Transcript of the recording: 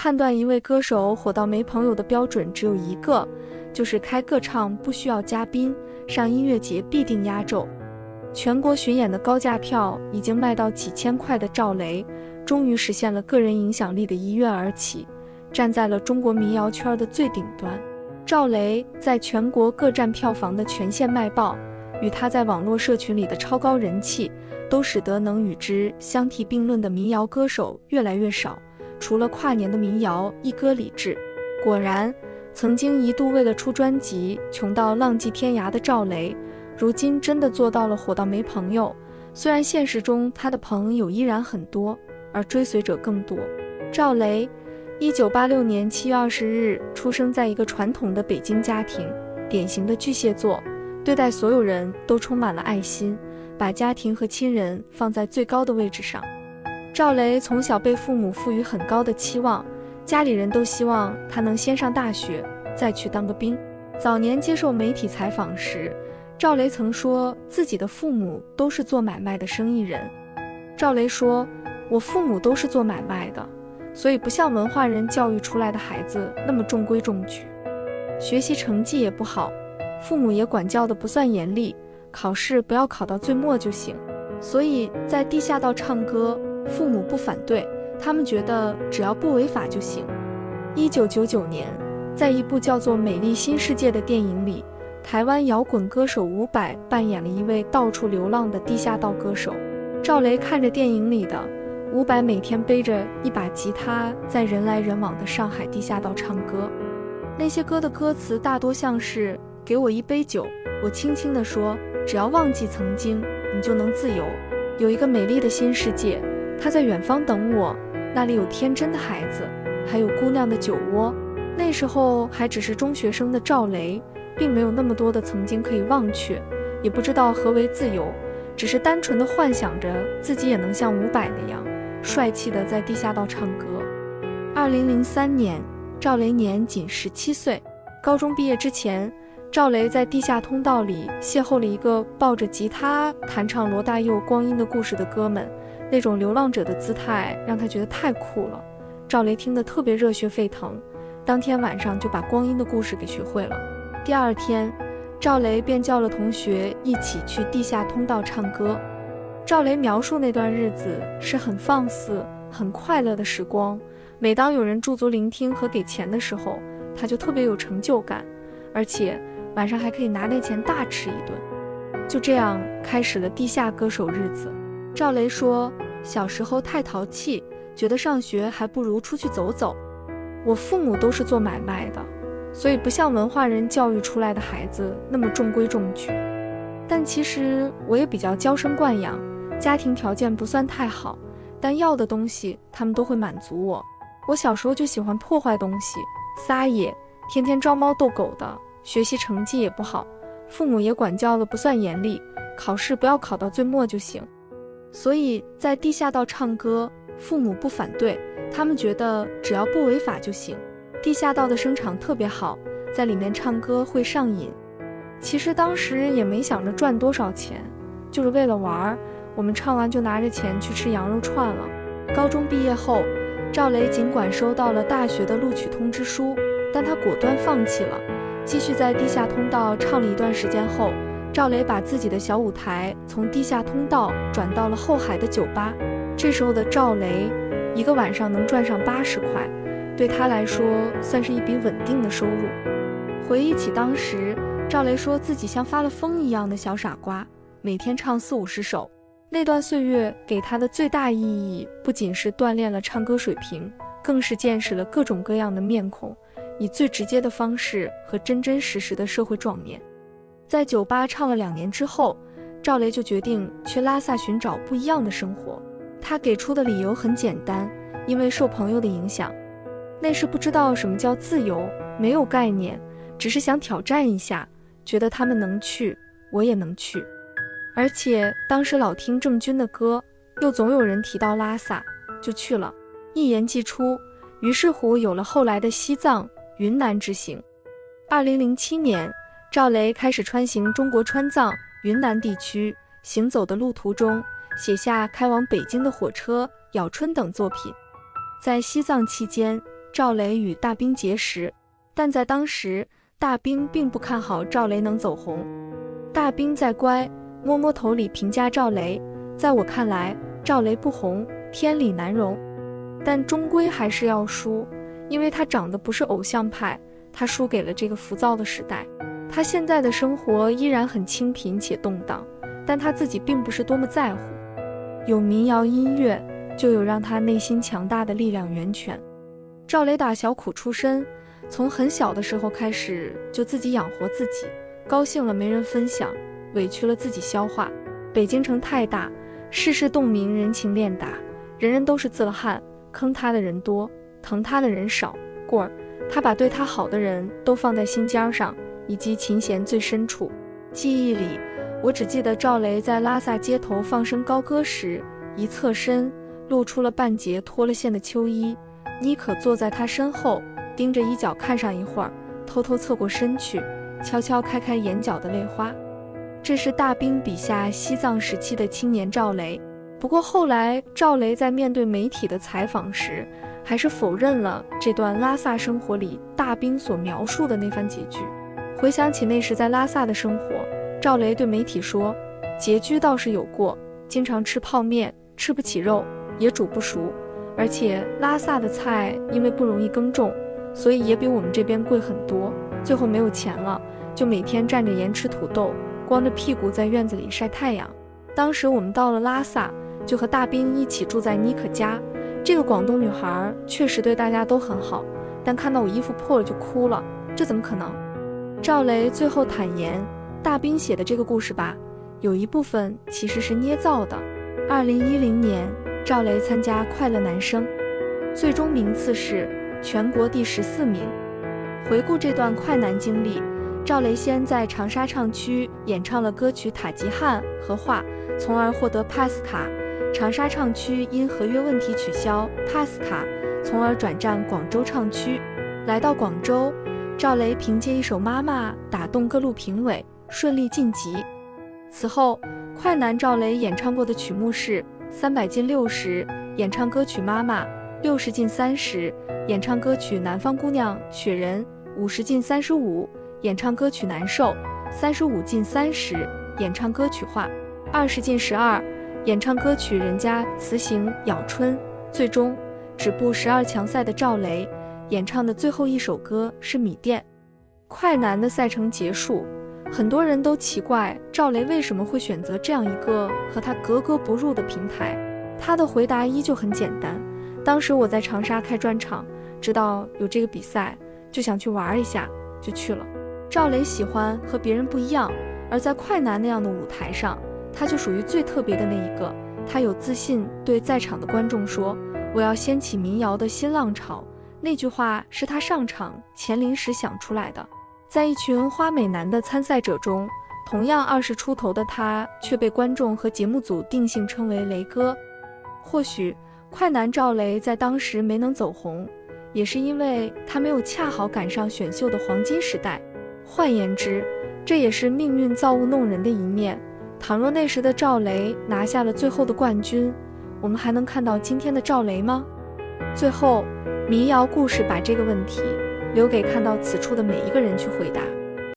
判断一位歌手火到没朋友的标准只有一个，就是开个唱不需要嘉宾，上音乐节必定压轴。全国巡演的高价票已经卖到几千块的赵雷，终于实现了个人影响力的一跃而起，站在了中国民谣圈的最顶端。赵雷在全国各站票房的全线卖爆，与他在网络社群里的超高人气，都使得能与之相提并论的民谣歌手越来越少。除了跨年的民谣一哥李志，果然，曾经一度为了出专辑穷到浪迹天涯的赵雷，如今真的做到了火到没朋友。虽然现实中他的朋友依然很多，而追随者更多。赵雷1986年7月20日出生在一个传统的北京家庭，典型的巨蟹座，对待所有人都充满了爱心，把家庭和亲人放在最高的位置上。赵雷从小被父母赋予很高的期望，家里人都希望他能先上大学，再去当个兵。早年接受媒体采访时，赵雷曾说自己的父母都是做买卖的生意人。赵雷说，我父母都是做买卖的，所以不像文化人教育出来的孩子那么中规中矩，学习成绩也不好，父母也管教的不算严厉，考试不要考到最末就行。所以在地下道唱歌，父母不反对，他们觉得只要不违法就行。1999年，在一部叫做《美丽新世界》的电影里，台湾摇滚歌手伍佰扮演了一位到处流浪的地下道歌手。赵雷看着电影里的伍佰每天背着一把吉他，在人来人往的上海地下道唱歌。那些歌的歌词大多像是给我一杯酒，我轻轻地说，只要忘记曾经，你就能自由。有一个美丽的新世界，他在远方等我，那里有天真的孩子，还有姑娘的酒窝。那时候还只是中学生的赵雷，并没有那么多的曾经可以忘却，也不知道何为自由，只是单纯的幻想着自己也能像伍佰那样帅气的在地下道唱歌。2003年，赵雷年仅17岁。高中毕业之前，赵雷在地下通道里邂逅了一个抱着吉他弹唱罗大佑《光阴的故事》的哥们，那种流浪者的姿态让他觉得太酷了。赵雷听得特别热血沸腾，当天晚上就把《光阴的故事》给学会了。第二天，赵雷便叫了同学一起去地下通道唱歌。赵雷描述那段日子是很放肆、很快乐的时光，每当有人驻足聆听和给钱的时候，他就特别有成就感，而且晚上还可以拿那钱大吃一顿。就这样开始了地下歌手日子。赵雷说，小时候太淘气，觉得上学还不如出去走走。我父母都是做买卖的，所以不像文化人教育出来的孩子那么中规中矩。但其实我也比较娇生惯养，家庭条件不算太好，但要的东西他们都会满足我。我小时候就喜欢破坏东西，撒野，天天招猫逗狗的，学习成绩也不好，父母也管教的不算严厉，考试不要考到最末就行。所以在地下道唱歌，父母不反对，他们觉得只要不违法就行。地下道的声场特别好，在里面唱歌会上瘾。其实当时也没想着赚多少钱，就是为了玩，我们唱完就拿着钱去吃羊肉串了。高中毕业后，赵雷尽管收到了大学的录取通知书，但他果断放弃了，继续在地下通道唱了一段时间后，赵雷把自己的小舞台从地下通道转到了后海的酒吧。这时候的赵雷一个晚上能赚上80块，对他来说算是一笔稳定的收入。回忆起当时，赵雷说自己像发了疯一样的小傻瓜，每天唱40-50首。那段岁月给他的最大意义，不仅是锻炼了唱歌水平，更是见识了各种各样的面孔，以最直接的方式和真真实实的社会撞面。在酒吧唱了2年之后，赵雷就决定去拉萨寻找不一样的生活。他给出的理由很简单，因为受朋友的影响。那时不知道什么叫自由，没有概念，只是想挑战一下，觉得他们能去，我也能去。而且当时老听郑钧的歌，又总有人提到拉萨，就去了，一言既出，于是乎有了后来的西藏、云南之行。2007年，赵雷开始穿行中国川藏、云南地区，行走的路途中写下开往北京的火车、咬春等作品。在西藏期间，赵雷与大兵结识，但在当时，大兵并不看好赵雷能走红。大兵再乖，摸摸头里评价赵雷，在我看来，赵雷不红，天理难容。但终归还是要输，因为他长得不是偶像派，他输给了这个浮躁的时代。他现在的生活依然很清贫且动荡，但他自己并不是多么在乎。有民谣音乐，就有让他内心强大的力量源泉。赵雷打小苦出身，从很小的时候开始就自己养活自己，高兴了没人分享，委屈了自己消化。北京城太大，世事洞明，人情练达，人人都是自了汉，坑他的人多，疼他的人少。过儿，他把对他好的人都放在心尖上，以及琴弦最深处。记忆里，我只记得赵雷在拉萨街头放声高歌时，一侧身露出了半截脱了线的秋衣，妮可坐在他身后，盯着衣角看上一会儿，偷偷侧过身去，悄悄开开眼角的泪花。这是大兵笔下西藏时期的青年赵雷。不过后来赵雷在面对媒体的采访时，还是否认了这段拉萨生活里大兵所描述的那番拮据。回想起那时在拉萨的生活，赵雷对媒体说，拮据倒是有过，经常吃泡面，吃不起肉，也煮不熟，而且拉萨的菜因为不容易耕种，所以也比我们这边贵很多。最后没有钱了，就每天蘸着盐吃土豆，光着屁股在院子里晒太阳。当时我们到了拉萨，就和大兵一起住在妮可家。这个广东女孩确实对大家都很好，但看到我衣服破了就哭了，这怎么可能？赵雷最后坦言，大兵写的这个故事吧，有一部分其实是捏造的。2010年，赵雷参加快乐男声，最终名次是全国第14名。回顾这段快男经历，赵雷先在长沙唱区演唱了歌曲《塔吉汉》和《画》，从而获得帕斯卡。长沙唱区因合约问题取消帕斯卡，从而转战广州唱区。来到广州，赵雷凭借一首《妈妈》打动各路评委，顺利晋级。此后，快男赵雷演唱过的曲目是300进60，演唱歌曲《妈妈》；60进30，演唱歌曲《南方姑娘》雪人；50进35，演唱歌曲《难受》；35进30，演唱歌曲《画》；20进12，演唱歌曲《人家辞行咬春》。最终止步12强赛的赵雷演唱的最后一首歌是《米店》。快男的赛程结束，很多人都奇怪赵雷为什么会选择这样一个和他格格不入的平台。他的回答依旧很简单，当时我在长沙开专场，知道有这个比赛，就想去玩一下，就去了。赵雷喜欢和别人不一样，而在快男那样的舞台上，他就属于最特别的那一个。他有自信对在场的观众说，我要掀起民谣的新浪潮，那句话是他上场前临时想出来的。在一群花美男的参赛者中，同样20出头的他却被观众和节目组定性称为雷哥。或许快男赵雷在当时没能走红，也是因为他没有恰好赶上选秀的黄金时代。换言之，这也是命运造物弄人的一面。倘若那时的赵雷拿下了最后的冠军，我们还能看到今天的赵雷吗？最后，民谣故事把这个问题留给看到此处的每一个人去回答。